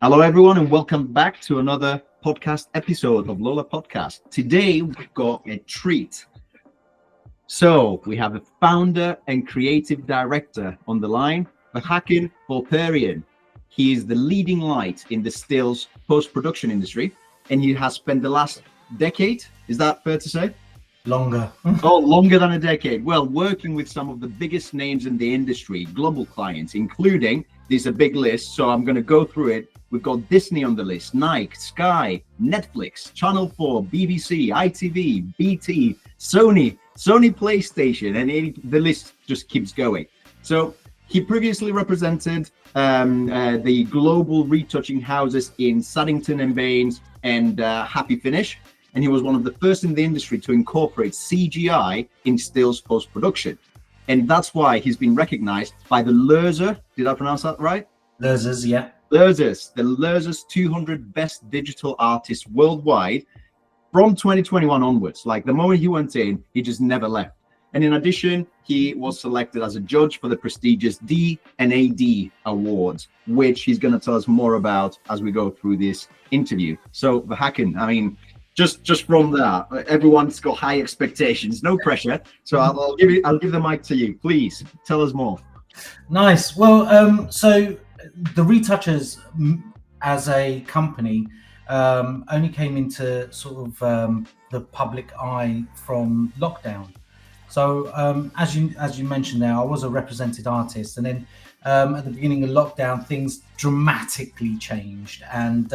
Hello, everyone, and welcome back to another podcast episode of LoLa Podcast. Today, we've got a treat. So, we have a founder and creative director on the line, Vahakn Vorperian. He is the leading light in the stills post-production industry, and he has spent the last decade, is that fair to say? Longer. Longer than a decade. Well, working with some of the biggest names in the industry, global clients, including, this is a big list, so I'm going to go through it. We've got Disney on the list, Nike, Sky, Netflix, Channel 4, BBC, ITV, BT, Sony PlayStation, and the list just keeps going. So he previously represented the global retouching houses in Saddington and Baines and Happy Finish. And he was one of the first in the industry to incorporate CGI in stills post-production. And that's why he's been recognized by the LoLa, did I pronounce that right? LoLa, yeah. LoLa's 200 best digital artists worldwide from 2021 onwards. Like the moment he went in, he just never left. And in addition, he was selected as a judge for the prestigious D and AD awards, which he's going to tell us more about as we go through this interview. So Vahakn, I mean, just from that, everyone's got high expectations, no pressure. So I'll give the mic to you. Please tell us more. Nice. Well, so the Retouchers as a company only came into sort of the public eye from lockdown. So as you mentioned there, I was a represented artist, and then at the beginning of lockdown, things dramatically changed, and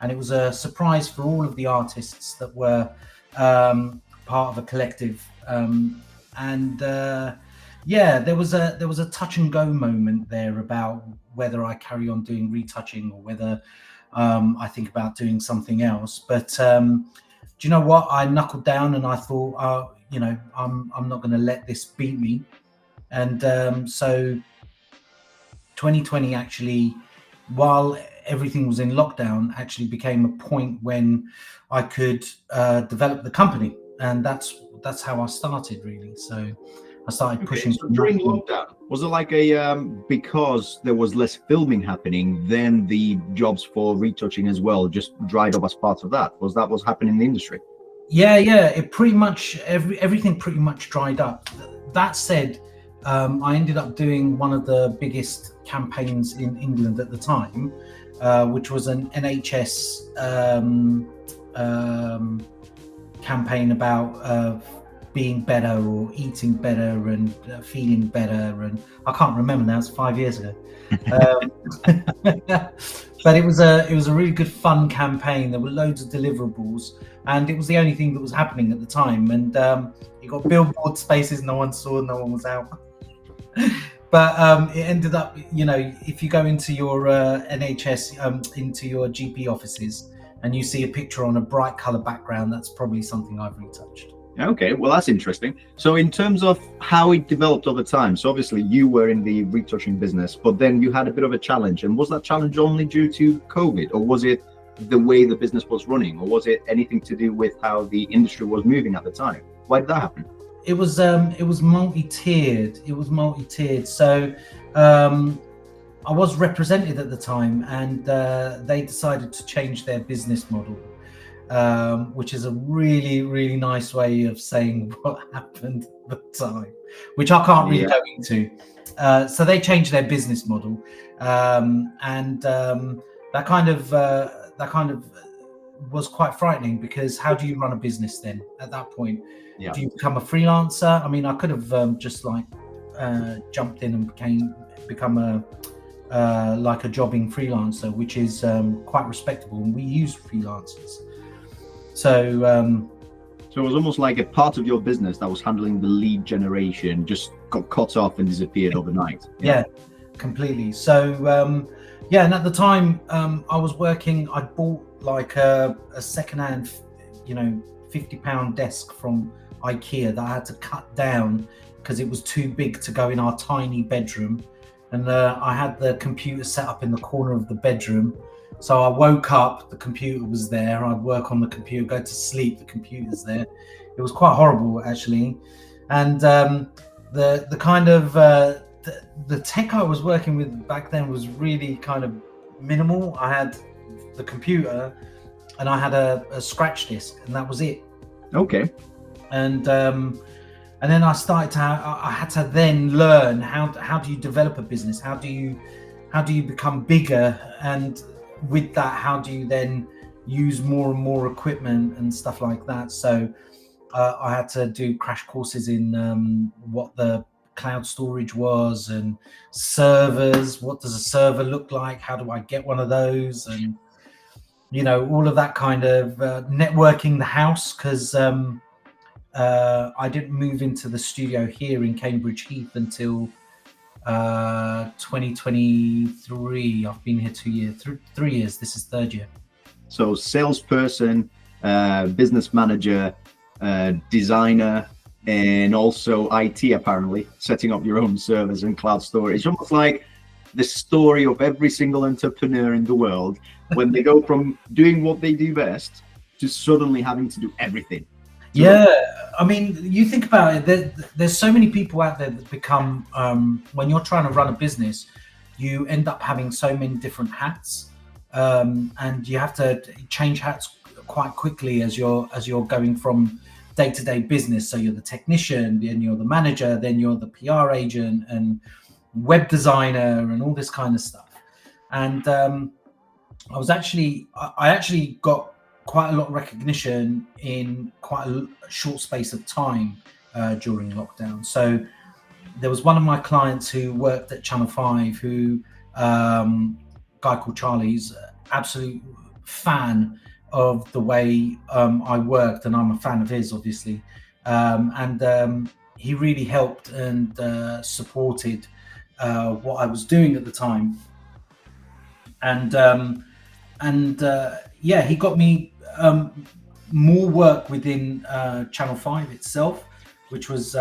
it was a surprise for all of the artists that were part of a collective. There was a touch and go moment there about whether I carry on doing retouching or whether I think about doing something else. But do you know what? I knuckled down and I thought, I'm not going to let this beat me. And so 2020 actually, while everything was in lockdown, actually became a point when I could develop the company, and that's how I started really. So I started pushing. So during lockdown, was it like because there was less filming happening, then the jobs for retouching as well just dried up as part of that? Was that what's happening in the industry? Yeah, it pretty much everything pretty much dried up. That said, I ended up doing one of the biggest campaigns in England at the time, which was an NHS campaign about being better or eating better and feeling better. And I can't remember now; it's 5 years ago. But it was a really good fun campaign. There were loads of deliverables, and it was the only thing that was happening at the time. And you got billboard spaces no one saw, no one was out. But it ended up, if you go into your NHS, into your GP offices, and you see a picture on a bright color background, that's probably something I've retouched. Okay, well, that's interesting. So in terms of how it developed over time, so obviously you were in the retouching business, but then you had a bit of a challenge. And was that challenge only due to COVID, or was it the way the business was running, or was it anything to do with how the industry was moving at the time? Why did that happen? It was multi-tiered. So I was represented at the time, and they decided to change their business model, which is a really, really nice way of saying what happened at the time, which I can't really go into. So they changed their business model, and that kind of was quite frightening, because how do you run a business then at that point? Do you become a freelancer? I mean, I could have just jumped in and become a jobbing freelancer, which is quite respectable, and we use freelancers. So it was almost like a part of your business that was handling the lead generation just got cut off and disappeared overnight. Yeah, completely. So and at the time I was working, I bought like a secondhand, £50 desk from IKEA that I had to cut down because it was too big to go in our tiny bedroom. And I had the computer set up in the corner of the bedroom. So I woke up, the computer was there. I'd work on the computer, go to sleep, the computer's there. It was quite horrible, actually. And the kind of the tech I was working with back then was really kind of minimal. I had the computer and I had a scratch disk, and that was it. Okay. And then I started to I had to then learn how do you develop a business, how do you become bigger, and with that, how do you then use more and more equipment and stuff like that. So I had to do crash courses in what the cloud storage was, and servers. What does a server look like? How do I get one of those? And all of that kind of networking the house, because I didn't move into the studio here in Cambridge Heath until 2023. I've been here 2 years, 3 years. This is third year. So salesperson, business manager, designer, and also IT, apparently, setting up your own servers and cloud storage. Almost like the story of every single entrepreneur in the world when they go from doing what they do best to suddenly having to do everything. Yeah, I mean, you think about it, there's so many people out there that become, when you're trying to run a business, you end up having so many different hats, and you have to change hats quite quickly as you're going from day-to-day business. So you're the technician, then you're the manager, then you're the PR agent and web designer and all this kind of stuff. And I actually got quite a lot of recognition in quite a short space of time during lockdown. So there was one of my clients who worked at Channel 5 who, guy called Charlie's absolute fan of the way I worked, and I'm a fan of his, obviously. And he really helped and supported what I was doing at the time. And yeah, he got me more work within Channel 5 itself, which was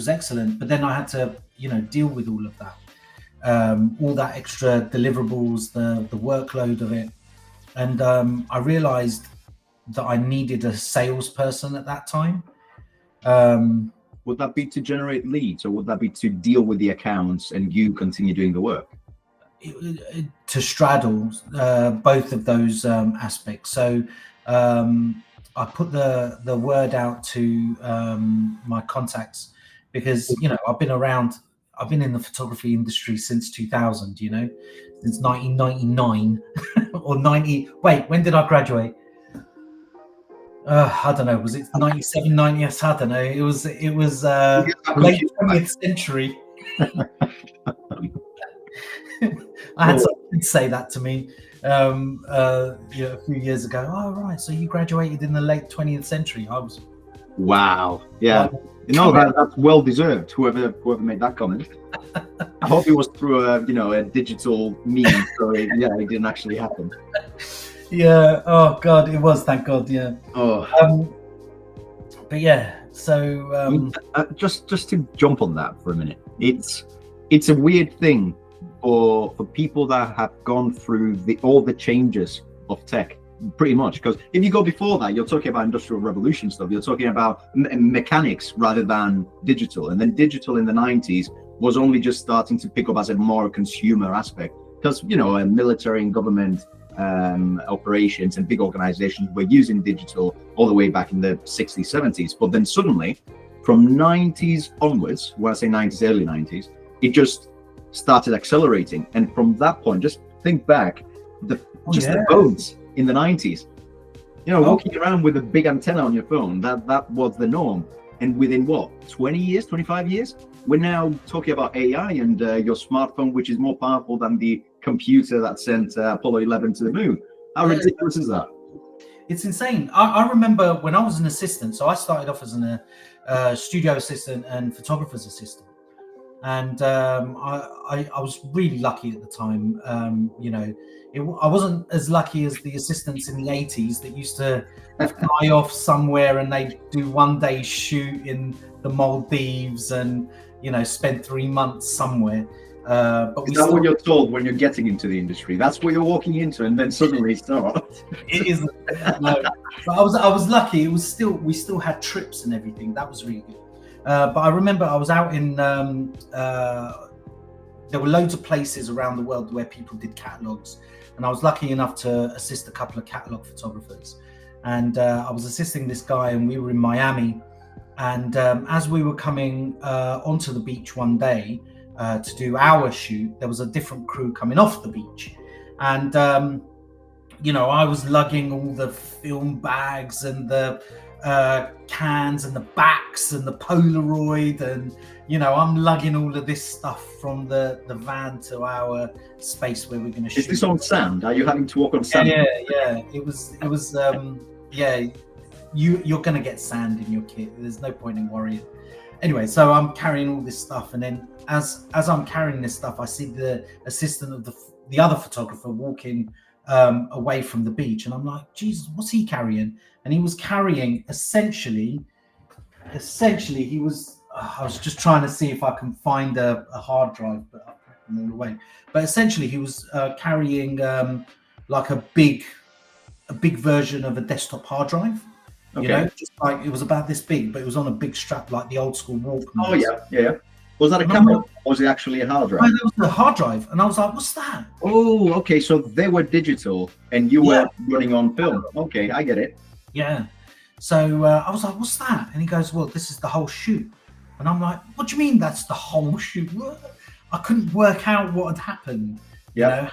excellent. But then I had to, deal with all of that, all that extra deliverables, the workload of it. And I realized that I needed a salesperson at that time. Would that be to generate leads, or would that be to deal with the accounts and you continue doing the work? To straddle both of those aspects. So I put the word out to my contacts, because I've been in the photography industry since 2000, since 1999 or 90. Wait, when did I graduate? I don't know. Was it 97, 90? I don't know. It was late 20th century. I had someone say that to me a few years ago. Oh, right. So you graduated in the late 20th century. I was. Wow. Yeah. That's well deserved. Whoever made that comment. I hope it was through a digital meme, so it didn't actually happen. Yeah. Oh God, it was. Thank God. Yeah. Oh. But yeah. So just to jump on that for a minute, it's a weird thing for people that have gone through all the changes of tech, pretty much. Because if you go before that, you're talking about industrial revolution stuff. You're talking about mechanics rather than digital, and then digital in the 90s was only just starting to pick up as a more consumer aspect, because military and government operations and big organizations were using digital all the way back in the 60s, 70s. But then suddenly, from 90s onwards, when I say 90s, early 90s, it just started accelerating. And from that point, just think back, the phones in the 90s, walking around with a big antenna on your phone, that was the norm. And within 20 years, 25 years, we're now talking about AI and your smartphone, which is more powerful than the computer that sent Apollo 11 to the moon. How ridiculous is that? It's insane. I remember when I was an assistant, so I started off as a studio assistant and photographer's assistant. And I was really lucky at the time. I wasn't as lucky as the assistants in the 80s that used to fly off somewhere and they do one day shoot in the Maldives and spend 3 months somewhere. But is that what you're told when you're getting into the industry? That's what you're walking into, and then suddenly it's not. It isn't. No. But I was lucky. We still had trips and everything. That was really good. But I remember I was out in the there were loads of places around the world where people did catalogs, and I was lucky enough to assist a couple of catalog photographers. And I was assisting this guy, and we were in Miami. And as we were coming onto the beach one day to do our shoot, there was a different crew coming off the beach. And, I was lugging all the film bags and the cans and the backs and the Polaroid. And, I'm lugging all of this stuff from the van to our space where we're going to shoot. Is this on sand? Are you having to walk on sand? Yeah. It was you're going to get sand in your kit. There's no point in worrying. Anyway, so I'm carrying all this stuff, and then as I'm carrying this stuff, I see the assistant of the other photographer walking away from the beach, and I'm like, Jesus, what's he carrying? And he was carrying essentially he was I was just trying to see if I can find a hard drive, but I packed them all away. But essentially he was carrying like a big version of a desktop hard drive. Okay. Just like it was about this big, but it was on a big strap, like the old school Walkman. Oh yeah. Was that a camera, or was it actually a hard drive? No, that was a hard drive, and I was like, "What's that?" Oh, okay. So they were digital, and you were running on film. Okay, I get it. Yeah. So I was like, "What's that?" And he goes, "Well, this is the whole shoot." And I'm like, "What do you mean that's the whole shoot?" I couldn't work out what had happened. Yeah.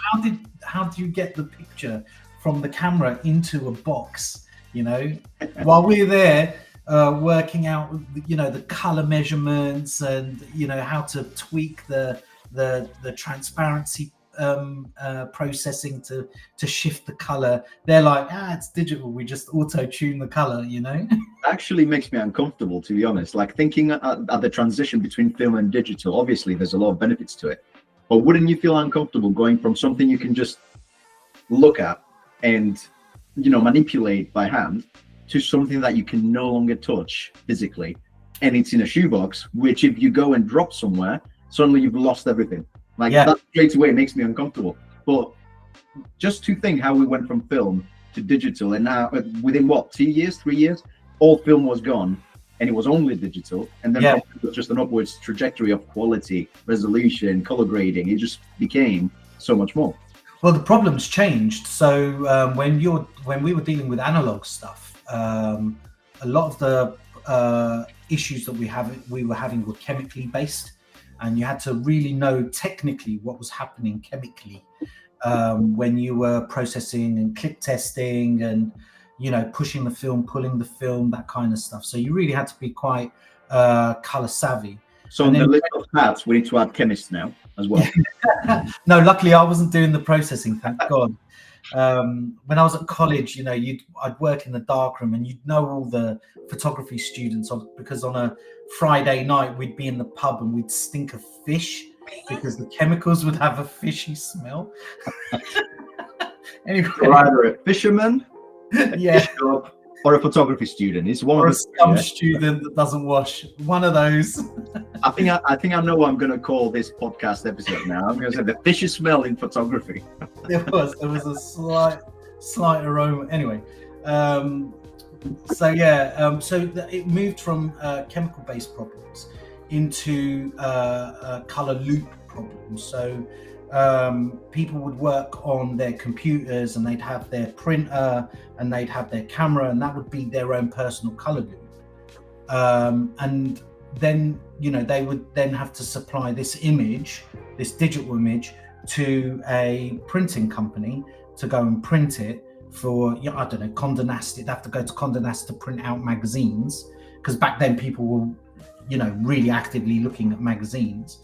How do you get the picture from the camera into a box? While we're there working out, the color measurements and how to tweak the transparency processing to shift the color. They're like, it's digital. We just auto tune the color. Actually makes me uncomfortable, to be honest. Like thinking at the transition between film and digital. Obviously, there's a lot of benefits to it, but wouldn't you feel uncomfortable going from something you can just look at and manipulate by hand to something that you can no longer touch physically, and it's in a shoebox, which if you go and drop somewhere, suddenly you've lost everything. That straight away makes me uncomfortable. But just to think how we went from film to digital, and now within 3 years, all film was gone and it was only digital, and then it was just an upwards trajectory of quality, resolution, color grading. It just became so much more. Well, the problem's changed. So when we were dealing with analog stuff, a lot of the issues that we were having were chemically based, and you had to really know technically what was happening chemically when you were processing and clip testing and pushing the film, pulling the film, that kind of stuff. So you really had to be quite color savvy. So on the list of hats, we need to add chemists now as well. No, luckily I wasn't doing the processing, thank God. When I was at college, I'd work in the darkroom, and you'd know all the photography students because on a Friday night we'd be in the pub and we'd stink of fish because the chemicals would have a fishy smell. Anyway, you're either a fisherman, or a photography student. It's one or of a scum student that doesn't wash. One of those. I think I know what I'm going to call this podcast episode now. I'm going to say the fishy smell in photography. There was a slight aroma. Anyway, it moved from chemical-based problems into color loop problems. So people would work on their computers, and they'd have their printer and they'd have their camera, and that would be their own personal color loop. And then they would then have to supply this digital image to a printing company to go and print it for Condé Nast. They'd have to go to Condé Nast to print out magazines, because back then people were really actively looking at magazines.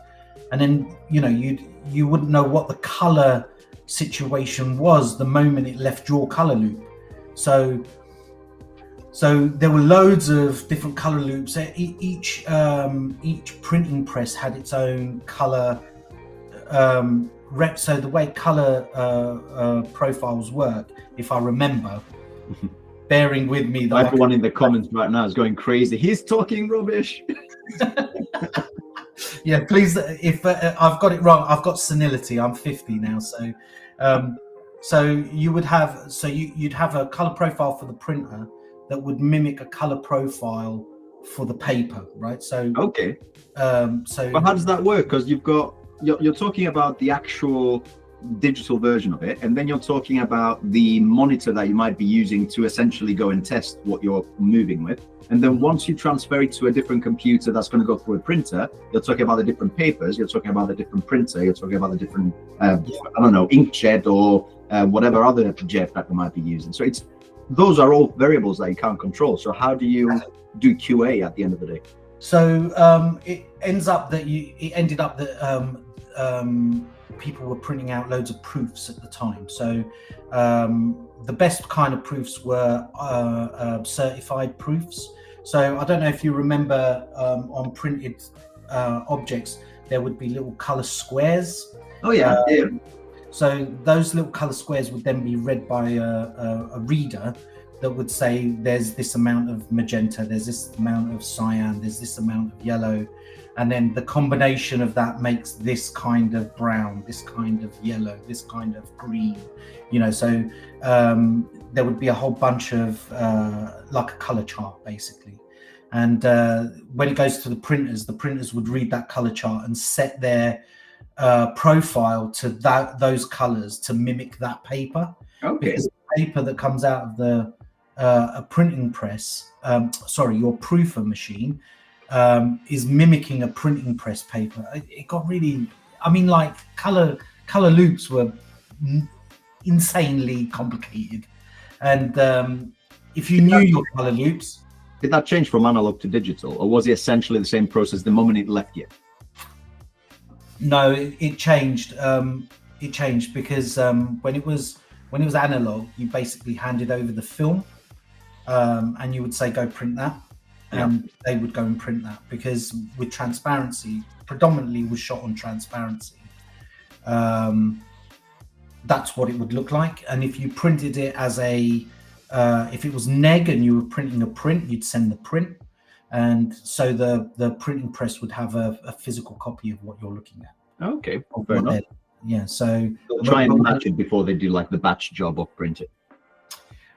And then you wouldn't know what the color situation was the moment it left your color loop. So there were loads of different color loops. Each printing press had its own color rep. So the way color profiles work, if I remember, bearing with me. Everyone in the comments right now is going crazy. He's talking rubbish. Yeah, please. If I've got it wrong, I've got senility. I'm 50 now, so you'd have a color profile for the printer that would mimic a color profile for the paper, right? So okay. But how does that work? Because you've got you're talking about the actual digital version of it, and then you're talking about the monitor that you might be using to essentially go and test what you're moving with. And then once you transfer it to a different computer that's going to go through a printer, you're talking about the different papers, you're talking about the different printer, you're talking about the different, I don't know, inkjet or whatever other jet that you might be using. So those are all variables that you can't control. So how do you do QA at the end of the day? So it ended up that people were printing out loads of proofs at the time. So the best kind of proofs were certified proofs. So I don't know if you remember on printed objects, there would be little color squares. Oh yeah, yeah. So those little color squares would then be read by a reader that would say there's this amount of magenta, there's this amount of cyan, there's this amount of yellow, and then the combination of that makes this kind of brown, this kind of yellow, this kind of green, so there would be a whole bunch of like a color chart basically. And when it goes to the printers would read that color chart and set their profile to those colors to mimic that paper. Okay. Because the paper that comes out of a printing press, your proofer machine, is mimicking a printing press paper. It got really, color loops were insanely complicated, and if you knew your color loops. Did that change from analog to digital, or was it essentially the same process the moment it left you? No, it changed. It changed because when it was analog, you basically handed over the film, and you would say, "Go print that," and they would go and print that. Because with transparency, predominantly was shot on transparency. That's what it would look like. And if you printed it as if it was neg and you were printing a print, you'd send the print. And so the printing press would have a physical copy of what you're looking at. Okay, fair enough. Yeah, so they'll try and match it before they do like the batch job of printing.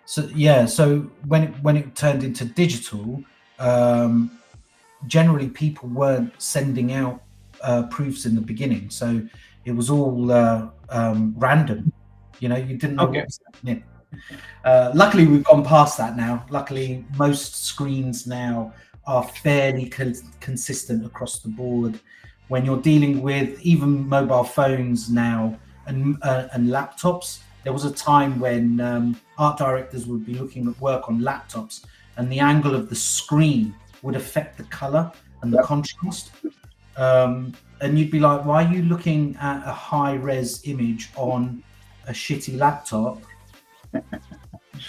So when it turned into digital, generally people weren't sending out proofs in the beginning, so it was all random. You didn't know what was happening. Luckily, we've gone past that now. Luckily, most screens now are fairly consistent across the board. When you're dealing with even mobile phones now and laptops, there was a time when art directors would be looking at work on laptops, and the angle of the screen would affect the color and the contrast. And you'd be like, why are you looking at a high-res image on a shitty laptop? Do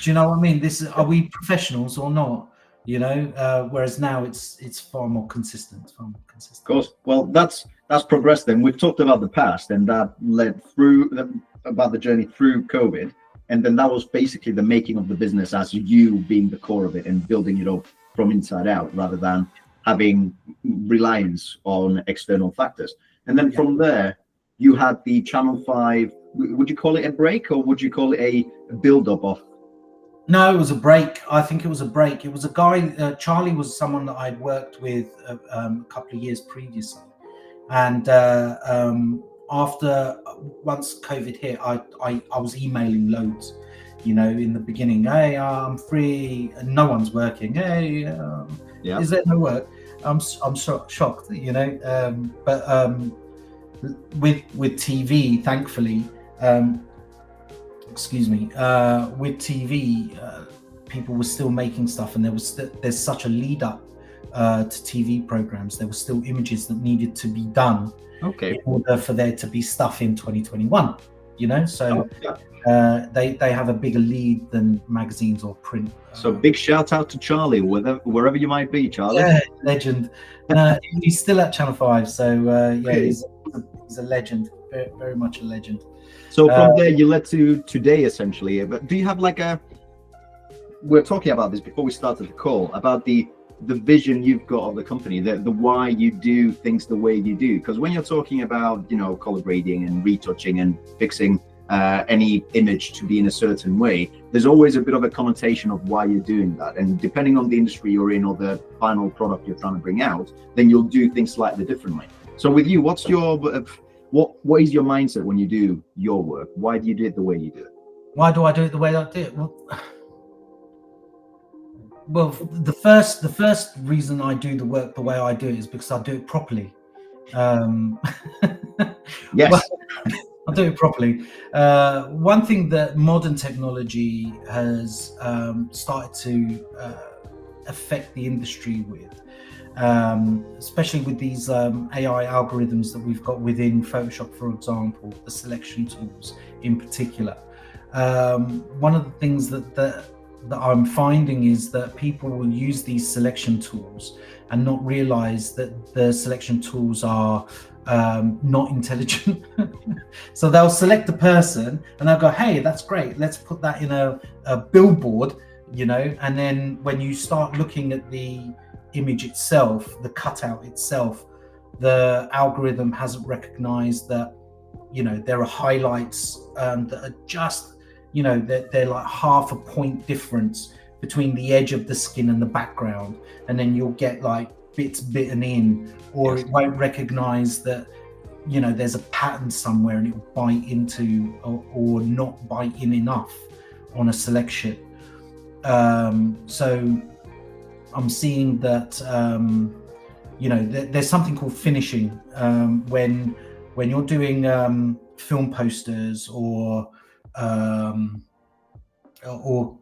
you know what I mean? Are we professionals or not? Whereas now it's far more consistent. Of course. Well, that's progressed. Then we've talked about the past, and that led through about the journey through COVID, and then that was basically the making of the business as you being the core of it and building it up from inside out, rather than having reliance on external factors. And then from there, you had the Channel 5. Would you call it a break, or would you call it a build-up of? No, it was a break. I think it was a break. It was a guy, Charlie was someone that I'd worked with a couple of years previously. And once COVID hit, I was emailing loads, in the beginning. Hey, I'm free. And no one's working. Hey, is there no work? I'm shocked, but with TV, thankfully, with TV, people were still making stuff, and there's such a lead up to TV programs. There were still images that needed to be done in order for there to be stuff in 2021. They have a bigger lead than magazines or print. So big shout out to Charlie, wherever you might be, Charlie. Yeah, legend. He's still at Channel 5, so he's a legend, very, very much a legend. So from there, you led to today, essentially. But do you have we're talking about this before we started the call, about the vision you've got of the company, the why you do things the way you do. Because when you're talking about, color grading and retouching and fixing any image to be in a certain way, there's always a bit of a connotation of why you're doing that. And depending on the industry you're in or the final product you're trying to bring out, then you'll do things slightly differently. So with you, what's your What is your mindset when you do your work? Why do you do it the way you do it? Why do I do it the way I do it? Well, the first reason I do the work the way I do it is because I do it properly. Yes. Well, I'll do it properly. One thing that modern technology has started to affect the industry with, especially with these AI algorithms that we've got within Photoshop, for example, the selection tools in particular. One of the things that I'm finding is that people will use these selection tools and not realize that the selection tools are not intelligent. So they'll select a person and they'll go, hey, that's great, let's put that in a billboard, and then when you start looking at the image itself, the cutout itself, the algorithm hasn't recognized that there are highlights that are just they're like half a point difference between the edge of the skin and the background, and then you'll get like bits bitten in, or it won't recognize that there's a pattern somewhere and it will bite into or not bite in enough on a selection. So I'm seeing that there's something called finishing when you're doing film posters or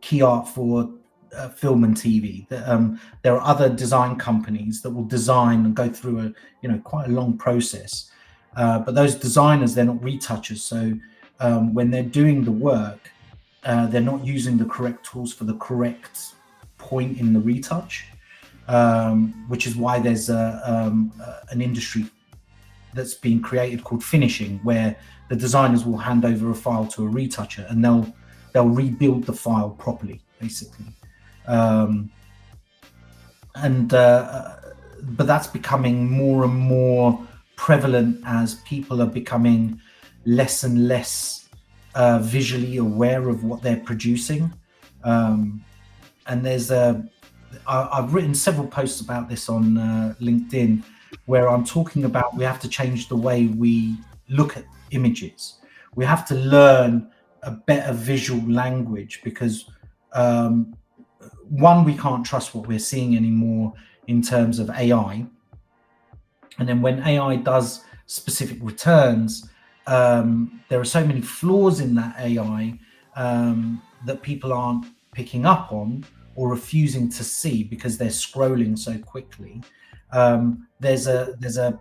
key art for film and TV. There are other design companies that will design and go through quite a long process, but those designers, they're not retouchers, so when they're doing the work, they're not using the correct tools for the correct point in the retouch, which is why there's an industry that's been created called finishing, where the designers will hand over a file to a retoucher and they'll rebuild the file properly, basically. But that's becoming more and more prevalent as people are becoming less and less visually aware of what they're producing. And I've written several posts about this on LinkedIn, where I'm talking about we have to change the way we look at images. We have to learn a better visual language, because one, we can't trust what we're seeing anymore in terms of AI. And then when AI does specific returns, there are so many flaws in that AI that people aren't picking up on or refusing to see because they're scrolling so quickly. There's a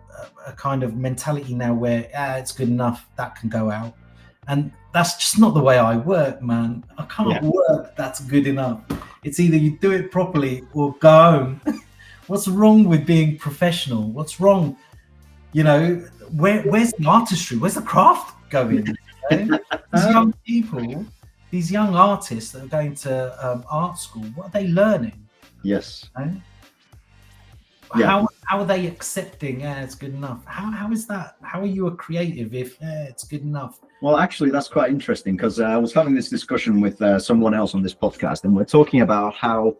kind of mentality now where it's good enough, that can go out. And that's just not the way I work, man. I can't work that's good enough. It's either you do it properly or go home. What's wrong with being professional? What's wrong? Where's the artistry? Where's the craft going? These young people, these young artists that are going to art school, what are they learning? Yes. How are they accepting it's good enough? How is that? How are you a creative if it's good enough? Well, actually, that's quite interesting, because I was having this discussion with someone else on this podcast, and we're talking about how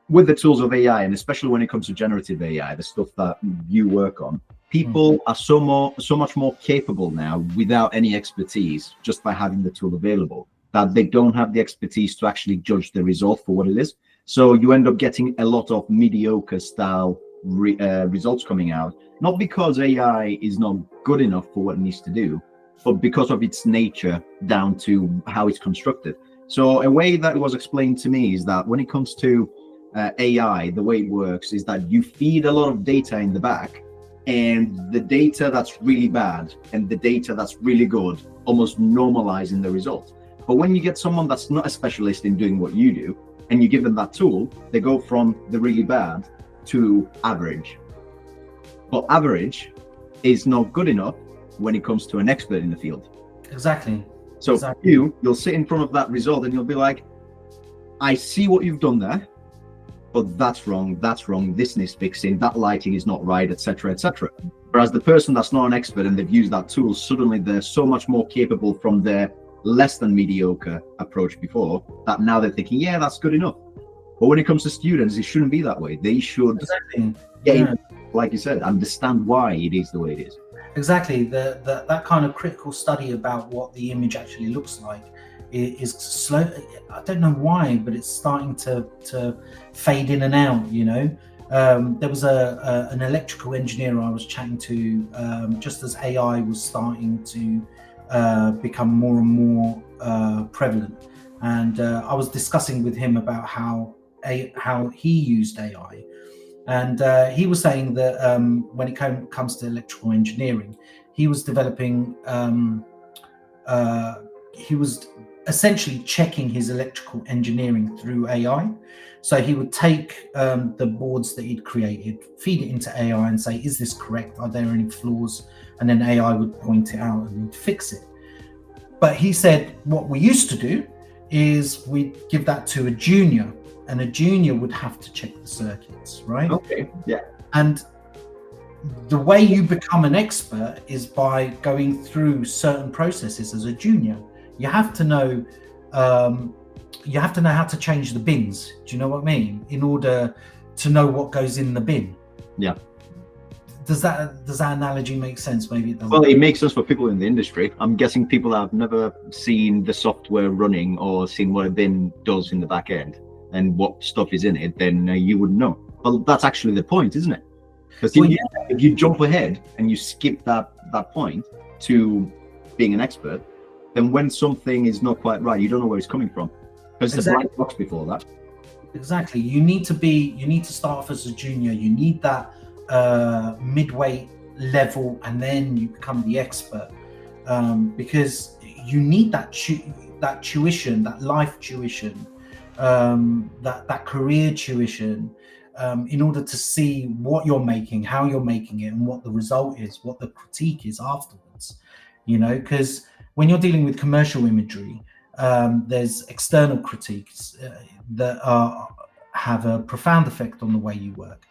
with the tools of AI, and especially when it comes to generative AI, the stuff that you work on, people are so much more capable now without any expertise, just by having the tool available, that they don't have the expertise to actually judge the result for what it is. So you end up getting a lot of mediocre style results coming out, not because AI is not good enough for what it needs to do, but because of its nature down to how it's constructed. So a way that it was explained to me is that when it comes to AI, the way it works is that you feed a lot of data in the back, and the data that's really bad and the data that's really good almost normalize in the result. But when you get someone that's not a specialist in doing what you do, and you give them that tool, they go from the really bad to average. But average is not good enough when it comes to an expert in the field. Exactly. So exactly. You'll sit in front of that result and you'll be like, I see what you've done there, but that's wrong, this needs fixing, that lighting is not right, etc., etc. Whereas the person that's not an expert and they've used that tool, suddenly they're so much more capable from their less than mediocre approach before, that now they're thinking, yeah, that's good enough. But when it comes to students, it shouldn't be that way. They should, like you said, understand why it is the way it is. Exactly. That kind of critical study about what the image actually looks like is slow. I don't know why, but it's starting to fade in and out. There was an electrical engineer I was chatting to just as AI was starting to become more and more prevalent, and I was discussing with him about how he used AI. And he was saying that when it comes to electrical engineering, he was developing, he was essentially checking his electrical engineering through AI. So he would take the boards that he'd created, feed it into AI and say, is this correct? Are there any flaws? And then AI would point it out and he'd fix it. But he said, what we used to do is we'd give that to a junior, and a junior would have to check the circuits, right? Okay, yeah. And the way you become an expert is by going through certain processes as a junior. You have to know how to change the bins. Do you know what I mean? In order to know what goes in the bin. Yeah. Does that analogy make sense? Maybe it doesn't. Well, it makes sense for people in the industry. I'm guessing people have never seen the software running or seen what a bin does in the back end and what stuff is in it, then you wouldn't know. Well, that's actually the point, isn't it? Because if you jump ahead and you skip that point to being an expert, then when something is not quite right, you don't know where it's coming from. Because it's a black box before that. Exactly. You need to start off as a junior. You need that midway level, and then you become the expert. Because you need that tuition, that life tuition, that career tuition, in order to see what you're making, how you're making it, and what the result is, what the critique is afterwards. Because when you're dealing with commercial imagery, there's external critiques that have a profound effect on the way you work.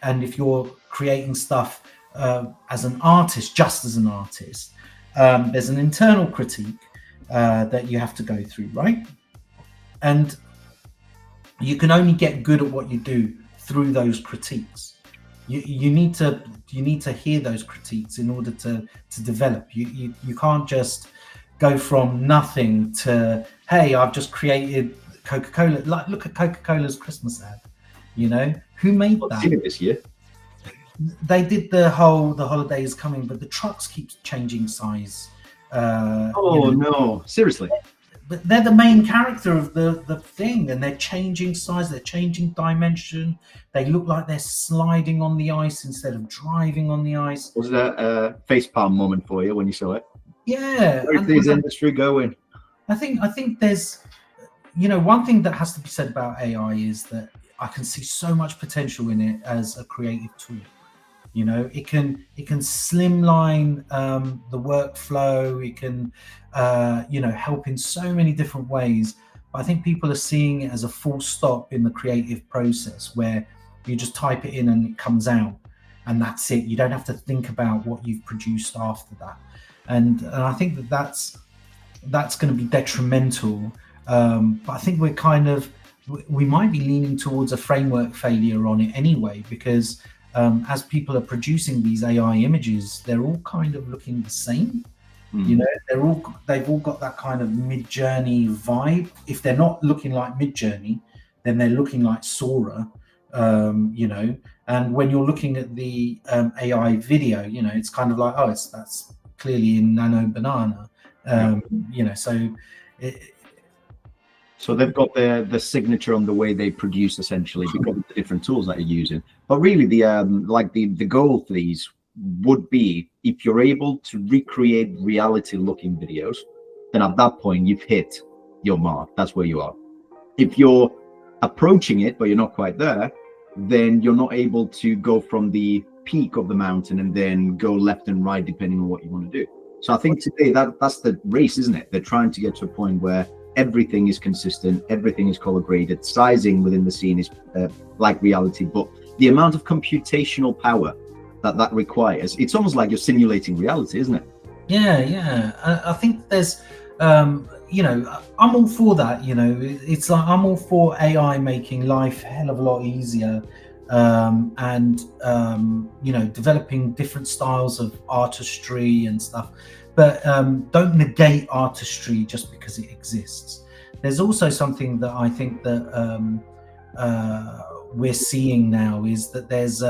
And if you're creating stuff as an artist, just as an artist, there's an internal critique that you have to go through, right? And you can only get good at what you do through those critiques. You need to hear those critiques in order to develop. You can't just go from nothing to, hey, I've just created Coca-Cola. Like, look at Coca-Cola's Christmas ad. Who made that? I've seen it this year. They did the holiday is coming, but the trucks keep changing size. No, seriously. But they're the main character of the thing, and they're changing size, they're changing dimension. They look like they're sliding on the ice instead of driving on the ice. Was that a facepalm moment for you when you saw it? Yeah. Where's this industry going? I think there's, one thing that has to be said about AI is that I can see so much potential in it as a creative tool. It can slimline the workflow. It can help in so many different ways. But I think people are seeing it as a full stop in the creative process, where you just type it in and it comes out, and that's it. You don't have to think about what you've produced after that. And I think that's going to be detrimental. But I think we might be leaning towards a framework failure on it anyway, because as people are producing these AI images, they're all kind of looking the same. They've all got that kind of Mid-Journey vibe. If they're not looking like Mid-Journey, then they're looking like Sora. And when you're looking at the AI video, it's kind of like, that's clearly in Nano Banana. So they've got the signature on the way they produce, essentially, because of the different tools that you're using. But really, the goal for these would be, if you're able to recreate reality-looking videos, then at that point you've hit your mark. That's where you are. If you're approaching it but you're not quite there, then you're not able to go from the peak of the mountain and then go left and right depending on what you want to do. So I think today that's the race, isn't it? They're trying to get to a point where everything is consistent, everything is color graded, sizing within the scene is like reality, but the amount of computational power that requires, it's almost like you're simulating reality, isn't it? Yeah. I think there's, I'm all for that. It's like I'm all for AI making life a hell of a lot easier and developing different styles of artistry and stuff. But don't negate artistry just because it exists. There's also something that I think that we're seeing now is that there's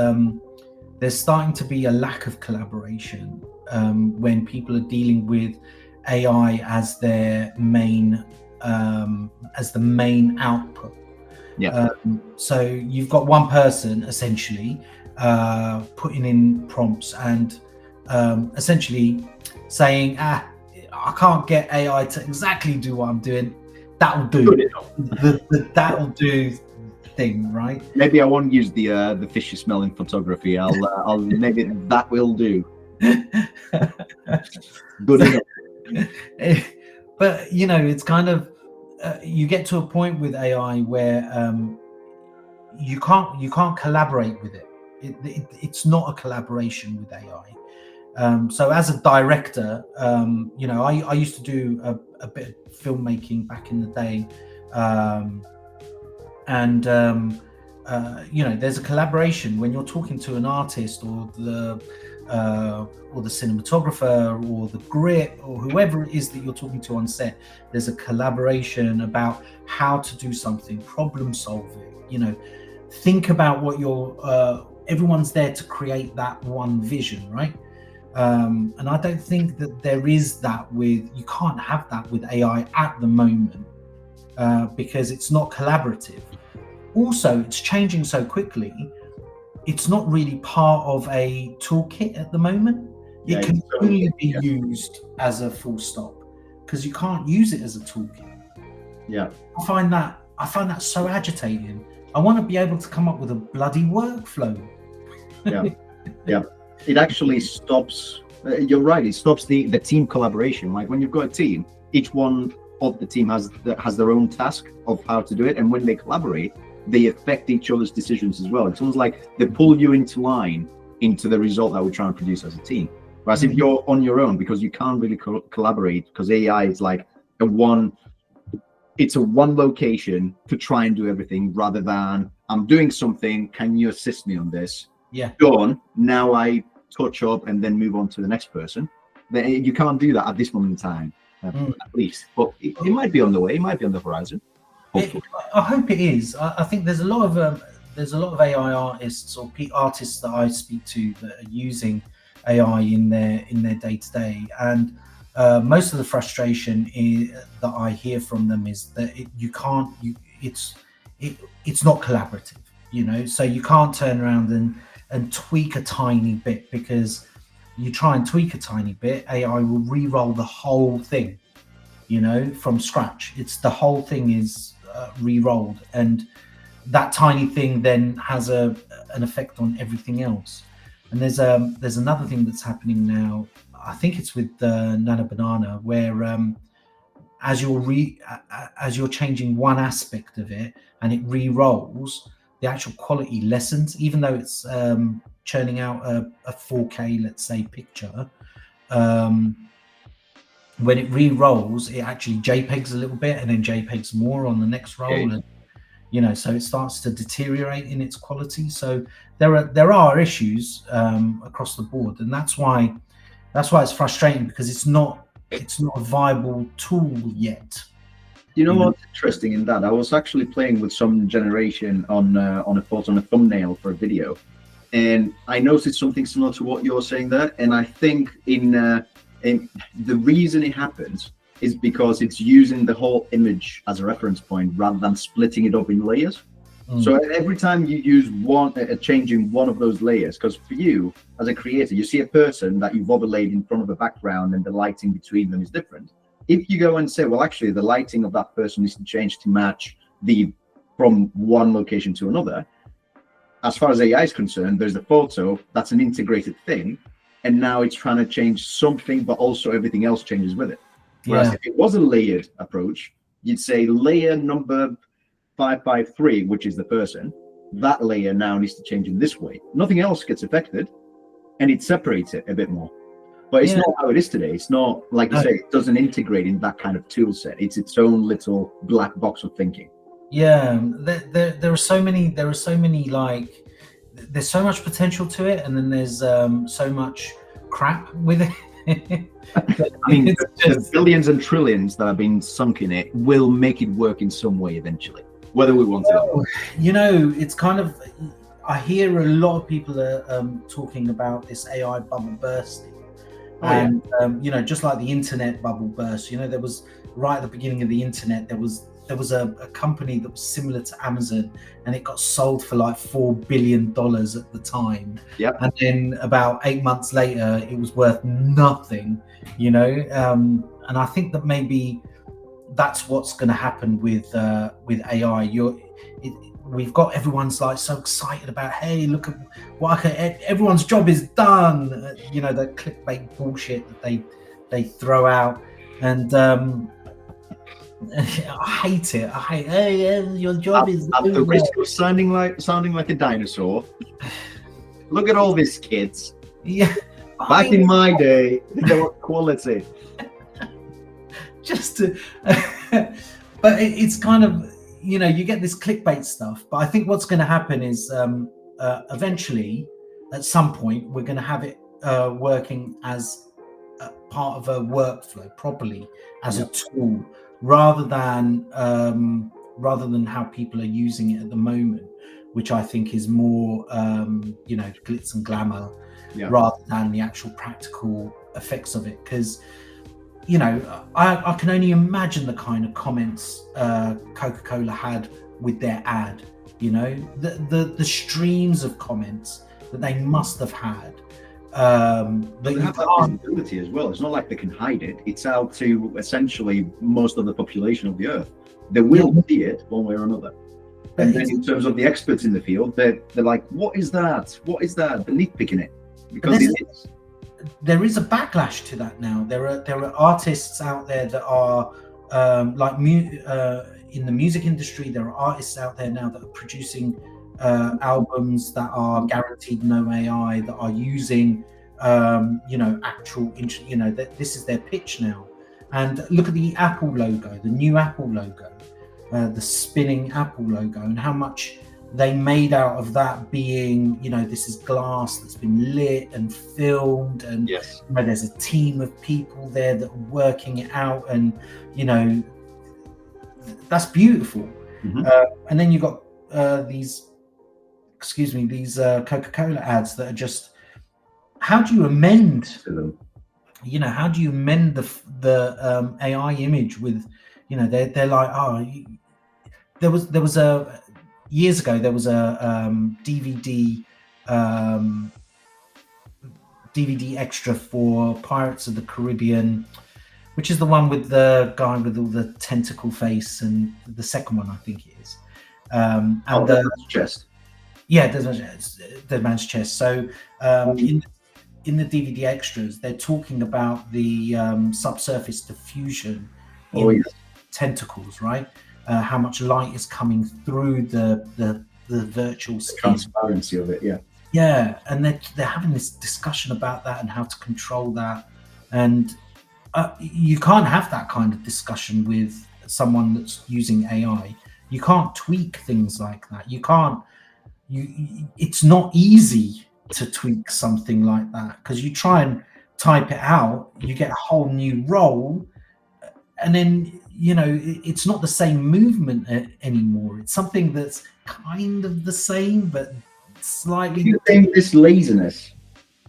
starting to be a lack of collaboration when people are dealing with AI as their main as the main output. Yeah. So you've got one person essentially putting in prompts and essentially saying, I can't get AI to exactly do what I'm doing. That'll do. The that'll do thing, right? Maybe I won't use the fishy smell in photography. I'll maybe that will do. Good enough. But it's kind of you get to a point with AI where you can't collaborate with it. It's not a collaboration with AI. So as a director, I used to do a bit of filmmaking back in the day, and there's a collaboration when you're talking to an artist or the cinematographer or the grit or whoever it is that you're talking to on set. There's a collaboration about how to do something, problem solving. Think about what everyone's there to create that one vision, right? And I don't think that there is that you can't have that with AI at the moment because it's not collaborative. Also, it's changing so quickly. It's not really part of a toolkit at the moment. It can only be used as a full stop because you can't use it as a toolkit. Yeah. I find that so agitating. I want to be able to come up with a bloody workflow. Yeah. It actually stops. You're right. It stops the team collaboration. Like when you've got a team, each one of the team has their own task of how to do it, and when they collaborate, they affect each other's decisions as well. It's almost like they pull you into line into the result that we're trying to produce as a team. Whereas if you're on your own, because you can't really collaborate, because AI is like a one location to try and do everything, rather than I'm doing something, can you assist me on this? Yeah. Done. Now I touch up and then move on to the next person. You can't do that at this moment in time, at least. But it might be on the way. It might be on the horizon. I hope it is. I think there's a lot of AI artists or artists that I speak to that are using AI in their day to day, and most of the frustration that I hear from them is that it's not collaborative. So you can't turn around and tweak a tiny bit, because you try and tweak a tiny bit, AI will re-roll the whole thing, from scratch. It's the whole thing is re-rolled, and that tiny thing then has an effect on everything else. And there's another thing that's happening now. I think it's with Nana Banana, where as you're changing one aspect of it and it re-rolls, the actual quality lessens, even though it's churning out a 4K, let's say, picture. When it re-rolls, it actually JPEGs a little bit and then JPEGs more on the next roll, and so it starts to deteriorate in its quality. So there are issues across the board, and that's why it's frustrating, because it's not a viable tool yet. What's interesting in that? I was actually playing with some generation on a thumbnail for a video, and I noticed something similar to what you're saying there. And I think in the reason it happens is because it's using the whole image as a reference point rather than splitting it up in layers. So every time you use changing one of those layers, because for you as a creator, you see a person that you've overlaid in front of a background and the lighting between them is different. If you go and say, well, actually the lighting of that person needs to change to match from one location to another, as far as AI is concerned, there's the photo, that's an integrated thing, and now it's trying to change something, but also everything else changes with it. Whereas if it was a layered approach, you'd say layer number 553, which is the person, that layer now needs to change in this way. Nothing else gets affected, and it separates it a bit more. But it's not how it is today. It's not, like you say, it doesn't integrate in that kind of tool set. It's its own little black box of thinking. Yeah, there are so many like there's so much potential to it, and then there's so much crap with it. I mean, the billions and trillions that have been sunk in it will make it work in some way eventually, whether we want it or not. You know, it's kind of, I hear a lot of people are talking about this AI bubble bursting. And you know, just like the internet bubble burst, you know, there was right at the beginning of the internet, there was a company that was similar to Amazon, and it got sold for like $4 billion at the time. Yep. And then about 8 months later, it was worth nothing, you know. And I think that maybe that's what's going to happen with AI. We've got everyone's like so excited about, hey, look at what everyone's job is done. You know, the clickbait bullshit that they throw out, and I hate it. Hey, your job is at the risk of sounding like a dinosaur. Look at all these kids. Yeah. Back in my day, there was quality. Just to, but it's kind of, you know, you get this clickbait stuff. But I think what's going to happen is eventually, at some point, we're going to have it working as part of a workflow properly, as a tool, rather than how people are using it at the moment, which I think is more you know, glitz and glamour, rather than the actual practical effects of it. Because, you know, I can only imagine the kind of comments Coca-Cola had with their ad. You know, the streams of comments that they must have had. They have that visibility as well. It's not like they can hide it. It's out to essentially most of the population of the earth. They will see it one way or another. And then in terms of the experts in the field, they're like, what is that? What is that? They're nitpicking it because it is. There is a backlash to that now. There are artists out there that are in the music industry. There are artists out there now that are producing albums that are guaranteed no AI, that are using you know, actual, you know, that this is their pitch now. And look at the Apple logo, the new Apple logo, the spinning Apple logo, and how much they made out of that being, you know, this is glass that's been lit and filmed, and you know, there's a team of people there that are working it out, and you know, that's beautiful. And then you've got these Coca-Cola ads that are just, how do you amend them? You know, how do you amend the AI image with, you know, they're like, oh, there was a years ago, there was a DVD extra for Pirates of the Caribbean, which is the one with the guy with all the tentacle face, and the second one I think it is. And the chest. Yeah, Dead Man's Chest. So in the DVD extras, they're talking about the subsurface diffusion in tentacles, right? How much light is coming through the virtual skin. Transparency of it, yeah. And they're having this discussion about that and how to control that. And you can't have that kind of discussion with someone that's using AI. You can't tweak things like that. You can't. It's not easy to tweak something like that, because you try and type it out, you get a whole new role, and then, you know, it's not the same movement anymore. It's something that's kind of the same, but slightly. Do you think this laziness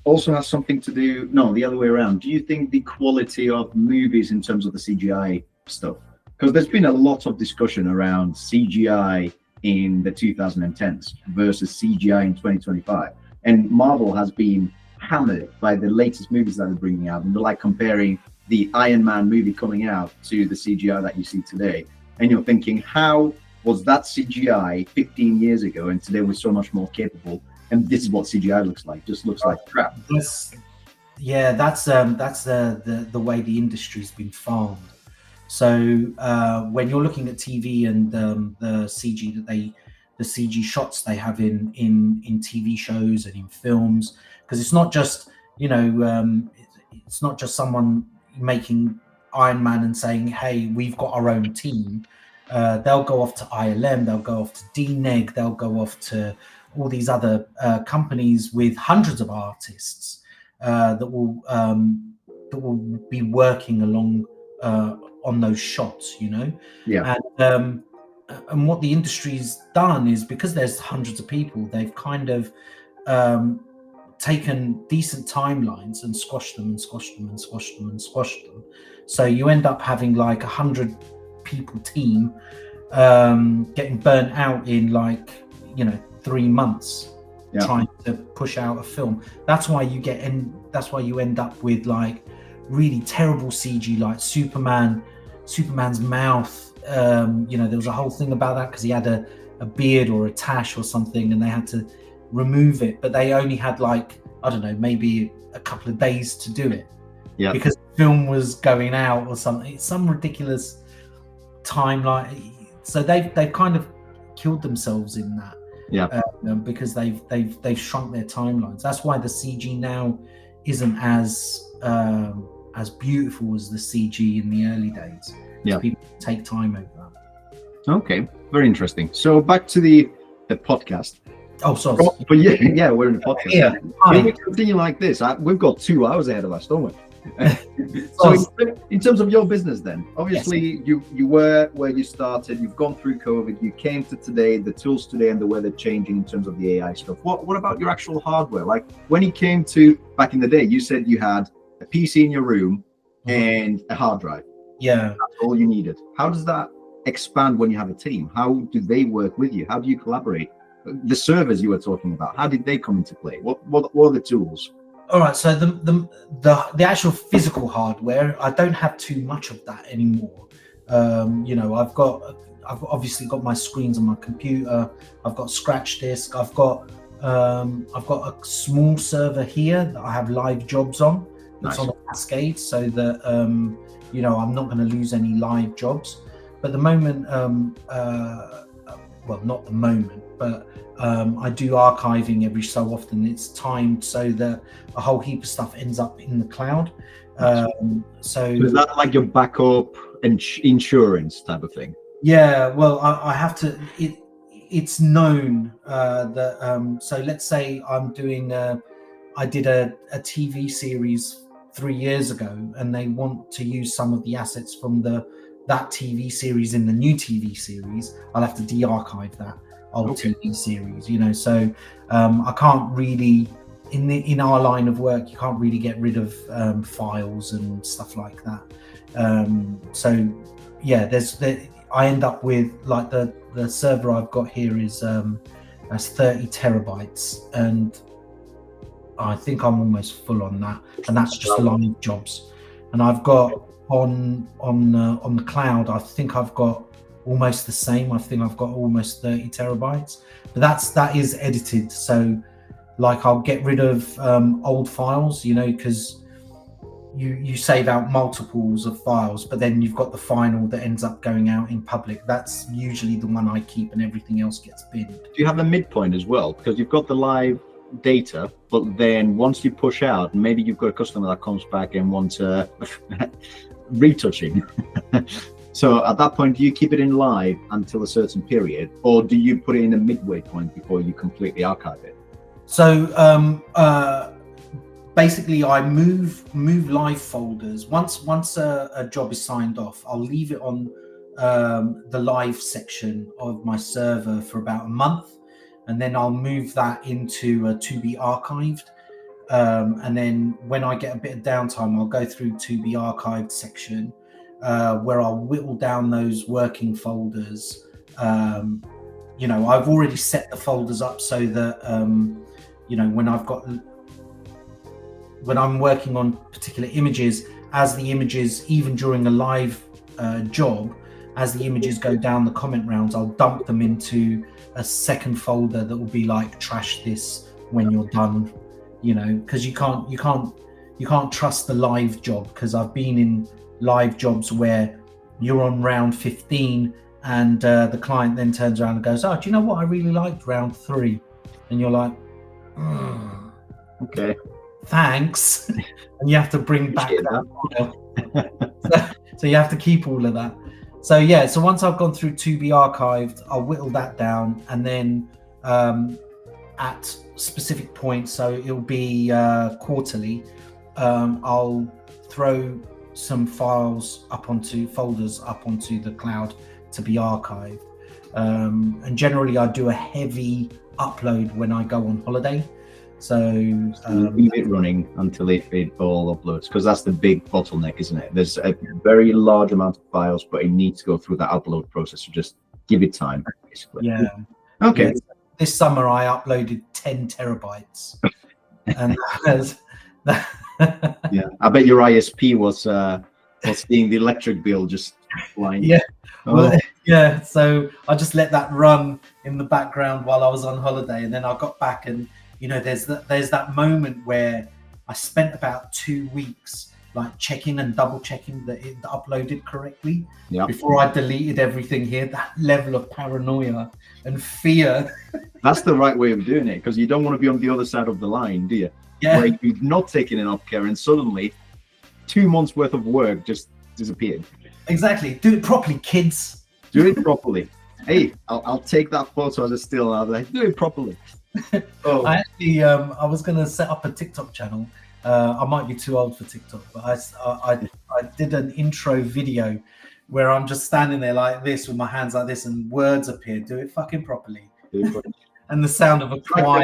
also has something to do? No, the other way around. Do you think the quality of movies in terms of the CGI stuff? Because there's been a lot of discussion around CGI in the 2010s versus CGI in 2025. And Marvel has been hammered by the latest movies that they're bringing out. And they're like comparing the Iron Man movie coming out to the CGI that you see today. And you're thinking, how was that CGI 15 years ago and today we're so much more capable? And this is what CGI looks like, just looks like crap. That's the way the industry's been farmed. So when you're looking at TV and the CG shots they have in TV shows and in films, because it's not just, you know, it's not just someone making Iron Man and saying, hey, we've got our own team. They'll go off to ILM, they'll go off to DNEG, they'll go off to all these other companies with hundreds of artists that will be working along on those shots, you know. Yeah. And what the industry's done is, because there's hundreds of people, they've kind of taken decent timelines and squashed them and squashed them and squashed them and squashed them. So you end up having like 100 people team getting burnt out in like, you know, 3 months trying to push out a film. That's why you end up with like really terrible CG, like Superman's mouth. You know, there was a whole thing about that because he had a beard or a tash or something, and they had to remove it, but they only had like, I don't know, maybe a couple of days to do it because the film was going out or something. It's some ridiculous timeline. So they've kind of killed themselves in that because they've shrunk their timelines. That's why the CG now isn't as beautiful as the CG in the early days. People take time over that. Okay, very interesting. So back to the podcast. Oh, sorry. But yeah, we're in the podcast. Yeah. If we continue like this, we've got 2 hours ahead of us, don't we? So in terms of your business then, obviously you were where you started, you've gone through COVID, you came to today, the tools today and the way they're changing in terms of the AI stuff. What about your actual hardware? Like when you came to back in the day, you said you had a PC in your room and a hard drive. Yeah. That's all you needed. How does that expand when you have a team? How do they work with you? How do you collaborate? The servers you were talking about, how did they come into play? What are the tools? All right, so the actual physical hardware, I don't have too much of that anymore. You know, I've obviously got my screens on my computer. I've got scratch disk. I've got a small server here that I have live jobs on. It's on a cascade, so that you know, I'm not going to lose any live jobs. But the moment, well, not the moment, but I do archiving every so often. It's timed so that a whole heap of stuff ends up in the cloud. So is that like your backup and insurance type of thing? Yeah, well, I have to. It's known that. So let's say I'm doing. I did a TV series 3 years ago, and they want to use some of the assets from that TV series in the new TV series. I'll have to de-archive that old TV series, you know. So I can't really, in our line of work, you can't really get rid of files and stuff like that. So yeah, I end up with like the server I've got here is that's 30 terabytes, and I think I'm almost full on that, and that's just live jobs. And I've got on the cloud, I think I've got almost the same. I think I've got almost 30 terabytes, but that is edited. So like I'll get rid of old files, you know, because you save out multiples of files, but then you've got the final that ends up going out in public. That's usually the one I keep, and everything else gets binned. Do you have a midpoint as well? Because you've got the live data, but then once you push out, maybe you've got a customer that comes back and wants retouching. So at that point, do you keep it in live until a certain period, or do you put it in a midway point before you completely archive it? So basically, I move live folders. Once a job is signed off, I'll leave it on the live section of my server for about a month, and then I'll move that into to be archived. And then when I get a bit of downtime, I'll go through to be archived section, where I'll whittle down those working folders. You know, I've already set the folders up so that you know, when I'm working on particular images, as the images, even during a live job, as the images go down the comment rounds, I'll dump them into a second folder that will be like trash this when you're done, you know, because you can't trust the live job, because I've been in live jobs where you're on round 15 and the client then turns around and goes, oh, do you know what, I really liked round 3, and you're like, okay, thanks. And you have to bring back that. So you have to keep all of that. So yeah, so once I've gone through to be archived, I'll whittle that down, and then at specific points. So it'll be quarterly. I'll throw some files folders up onto the cloud to be archived. And generally I do a heavy upload when I go on holiday. So leave it running until it all uploads, because that's the big bottleneck, isn't it? There's a very large amount of files, but it needs to go through that upload process. So just give it time, basically. Yeah. Okay. Yeah. This summer I uploaded 10 terabytes. And yeah, I bet your ISP was seeing the electric bill just flying. Yeah. Oh. Well, yeah. So I just let that run in the background while I was on holiday, and then I got back, and there's that moment where I spent about 2 weeks like checking and double checking that it uploaded correctly before I deleted everything here. That level of paranoia and fear. That's the right way of doing it, because you don't want to be on the other side of the line, do you? Yeah. Where you've not taken enough care and suddenly 2 months worth of work just disappeared. Exactly. Do it properly, kids. Do it properly. Hey, I'll take that photo as a still, and I'll be like, do it properly. Oh. I actually, I was going to set up a TikTok channel. I might be too old for TikTok, but I did an intro video where I'm just standing there like this with my hands like this, and words appear. Do it fucking properly. And the sound of a choir.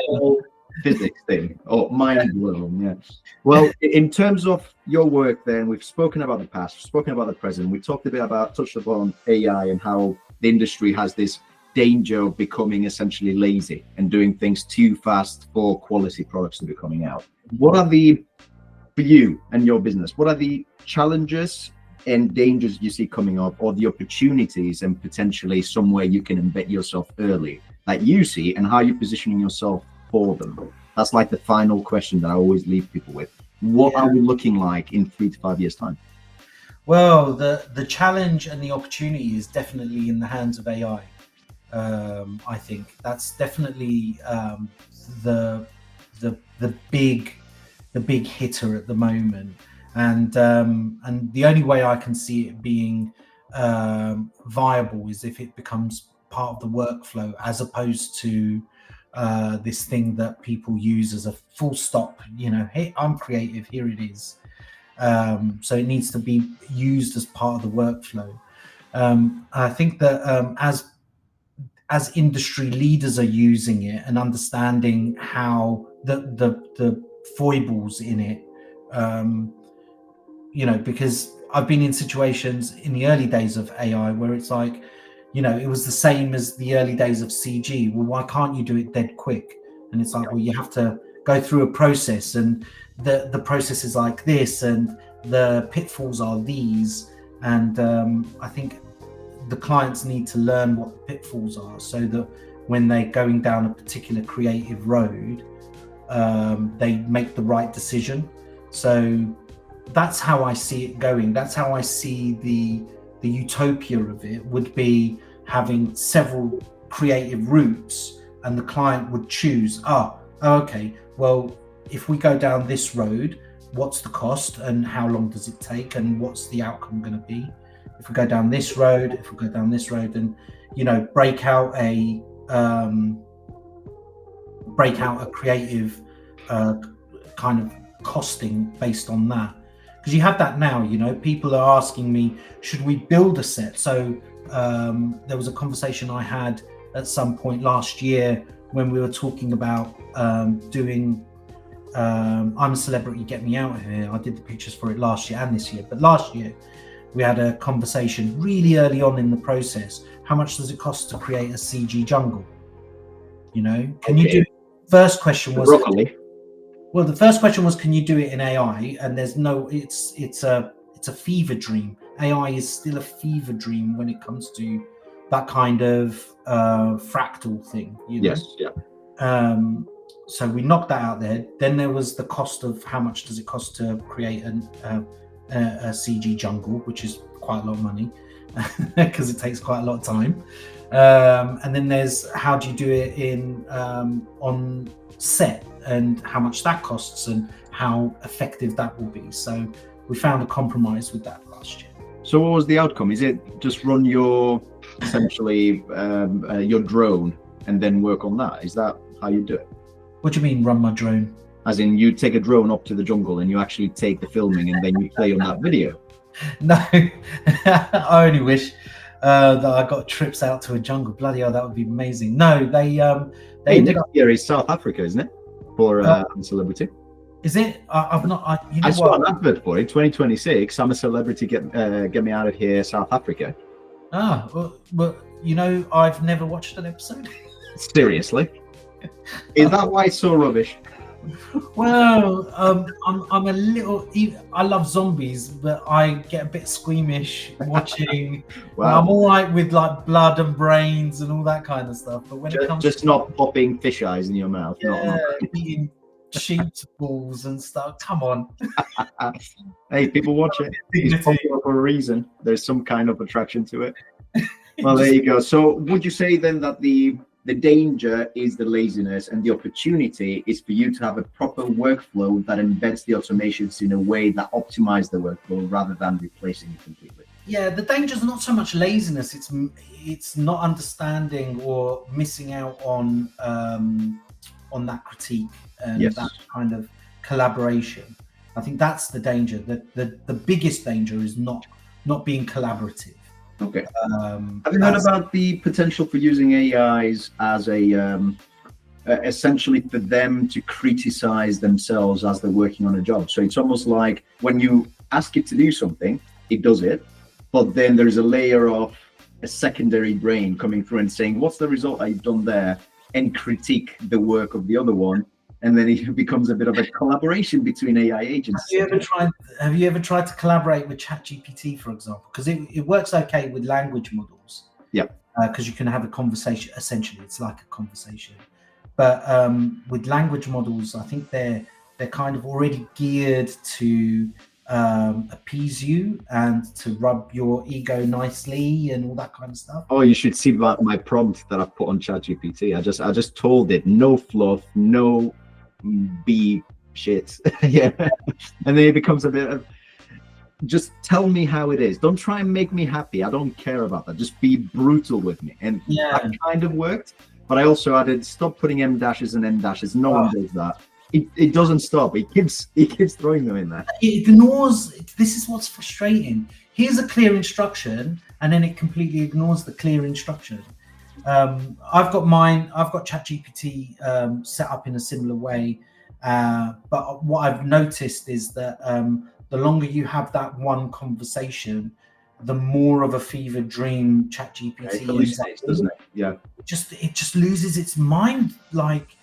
Physics thing. Oh, mind blown. Yeah. Well, in terms of your work, then we've spoken about the past, we've spoken about the present. We talked a bit about, touched upon AI and how the industry has this danger of becoming essentially lazy and doing things too fast for quality products to be coming out. What are for you and your business, what are the challenges and dangers you see coming up, or the opportunities and potentially somewhere you can embed yourself early that you see, and how you're positioning yourself for them? That's like the final question that I always leave people with. What are we looking like in 3 to 5 years time? Well, the challenge and the opportunity is definitely in the hands of AI. I think that's definitely the big hitter at the moment, and the only way I can see it being viable is if it becomes part of the workflow, as opposed to this thing that people use as a full stop. Hey, I'm creative, here it is. So it needs to be used as part of the workflow. I think that as industry leaders are using it and understanding how the foibles in it, because I've been in situations in the early days of AI where it's like, it was the same as the early days of CG. Well, why can't you do it dead quick? And it's like, well, you have to go through a process, and the process is like this, and the pitfalls are these. And I think the clients need to learn what the pitfalls are, so that when they're going down a particular creative road, they make the right decision. So that's how I see it going. That's how I see the utopia of it would be having several creative routes, and the client would choose, okay, well, if we go down this road, what's the cost and how long does it take, and what's the outcome going to be? If we go down this road, and break out a creative kind of costing based on that. Because you have that now, people are asking me, should we build a set? So there was a conversation I had at some point last year when we were talking about doing I'm a Celebrity, Get Me Out of Here. I did the pictures for it last year and this year, but last year we had a conversation really early on in the process. How much does it cost to create a CG jungle? Can you do? First question was broccoli. Well, the first question was, can you do it in AI? And there's no, it's a fever dream. AI is still a fever dream when it comes to that kind of fractal thing. Yes, yeah. So we knocked that out there. Then there was the cost of how much does it cost to create a CG jungle, which is quite a lot of money because it takes quite a lot of time. And then there's how do you do it in on set, and how much that costs and how effective that will be. So we found a compromise with that last year. So what was the outcome? Is it just run your essentially your drone and then work on that? Is that how you do it? What do you mean, run my drone? As in, you take a drone up to the jungle and you actually take the filming and then you play on that video. No, I only wish that I got trips out to a jungle. Bloody hell, that would be amazing. No, they ended next up. year is South Africa, isn't it? For celebrity. Is it? I've not. You know I saw what? an advert for it. 2026. I'm a celebrity. Get me out of here, South Africa. Ah, well, you know, I've never watched an episode. Seriously, is that why it's so rubbish? Well, I'm a little. I love zombies, but I get a bit squeamish watching. Wow. I'm all right with like blood and brains and all that kind of stuff, but when it comes Just not popping fish eyes in your mouth. to eating sheep's balls and stuff, come on. Hey, people watch it. It's popular for a reason. There's some kind of attraction to it. Well, there you go. So, would you say then that the danger is the laziness and the opportunity is for you to have a proper workflow that embeds the automations in a way that optimizes the workflow rather than replacing it completely? Yeah, the danger is not so much laziness; it's not understanding or missing out on that critique and that kind of collaboration. I think that's the danger. The biggest danger is not being collaborative. Okay. Have you heard about the potential for using AIs as a essentially for them to criticize themselves as they're working on a job? So it's almost like when you ask it to do something, it does it, but then there's a layer of a secondary brain coming through and saying, what's the result I've done there? And critique the work of the other one. And then it becomes a bit of a collaboration between AI agents. Have you ever tried to collaborate with ChatGPT, for example? Because it works okay with language models. Yeah. Because you can have a conversation. Essentially, it's like a conversation. But with language models, I think they're kind of already geared to appease you and to rub your ego nicely and all that kind of stuff. Oh, you should see my prompt that I put on ChatGPT. I just told it no fluff, no be shit. Yeah. And then it becomes a bit of just tell me how it is. Don't try and make me happy. I don't care about that. Just be brutal with me. And that kind of worked. But I also added stop putting M dashes and N dashes. No one does that. It doesn't stop. It keeps throwing them in there. It ignores. This is what's frustrating. Here's a clear instruction, and then it completely ignores the clear instruction. I've got ChatGPT set up in a similar way, but what I've noticed is that the longer you have that one conversation, the more of a fever dream ChatGPT is, doesn't it? Yeah. It just loses its mind, like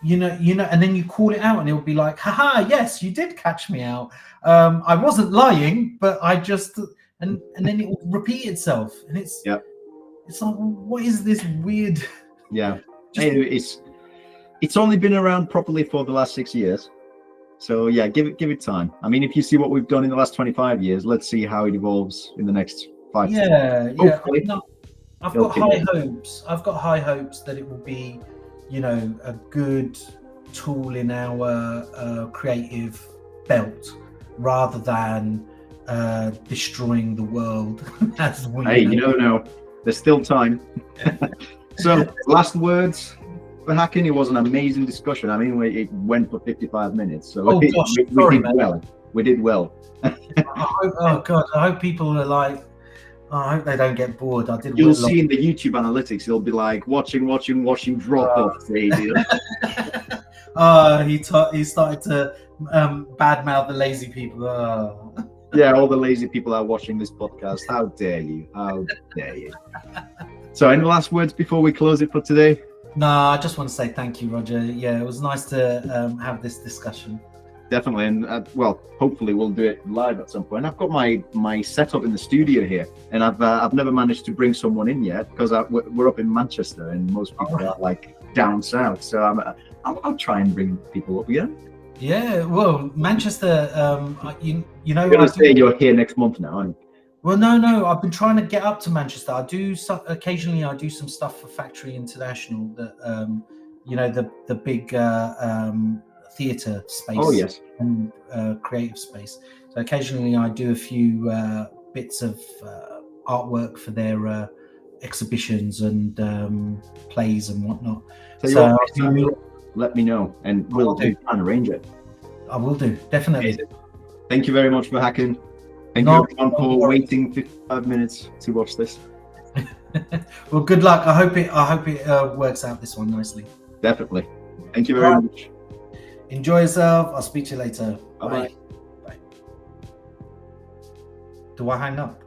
you know, and then you call it out, and it'll be like, "Haha, yes, you did catch me out. I wasn't lying, but I just," and then it will repeat itself, and it's like, what is this weird? Yeah, it's only been around properly for the last 6 years. So yeah, give it time. I mean, if you see what we've done in the last 25 years, let's see how it evolves in the next 5 years. Yeah. I've got high hopes. I've got high hopes that it will be, a good tool in our creative belt rather than destroying the world. As we hey, you don't know. There's still time. So, last words. Vahakn, it was an amazing discussion. I mean, it went for 55 minutes, so we did well. I hope people are like, I hope they don't get bored. You'll see in the YouTube analytics, it'll be like watching, drop off. He started to badmouth the lazy people. Yeah, all the lazy people are watching this podcast. How dare you? How dare you? So, any last words before we close it for today? No, I just want to say thank you, Roger. Yeah, it was nice to have this discussion. Definitely, and hopefully we'll do it live at some point. I've got my setup in the studio here, and I've never managed to bring someone in yet because we're up in Manchester, and most people are like down south. So I'll try and bring people up again. Yeah, well, Manchester, you know. You're gonna say you're here next month now, aren't you? Well, no. I've been trying to get up to Manchester. I do occasionally. I do some stuff for Factory International. That the big theatre space. Oh yes. And creative space. So occasionally I do a few bits of artwork for their exhibitions and plays and whatnot. let me know, and we'll try and arrange it. I will do, definitely. Amazing. Thank you very much for Vahakn. Thank you everyone for waiting 55 minutes to watch this. Well, good luck. I hope it works out this one nicely. Definitely. Thank you very much. Enjoy yourself. I'll speak to you later. Bye-bye. Bye. Do I hang up?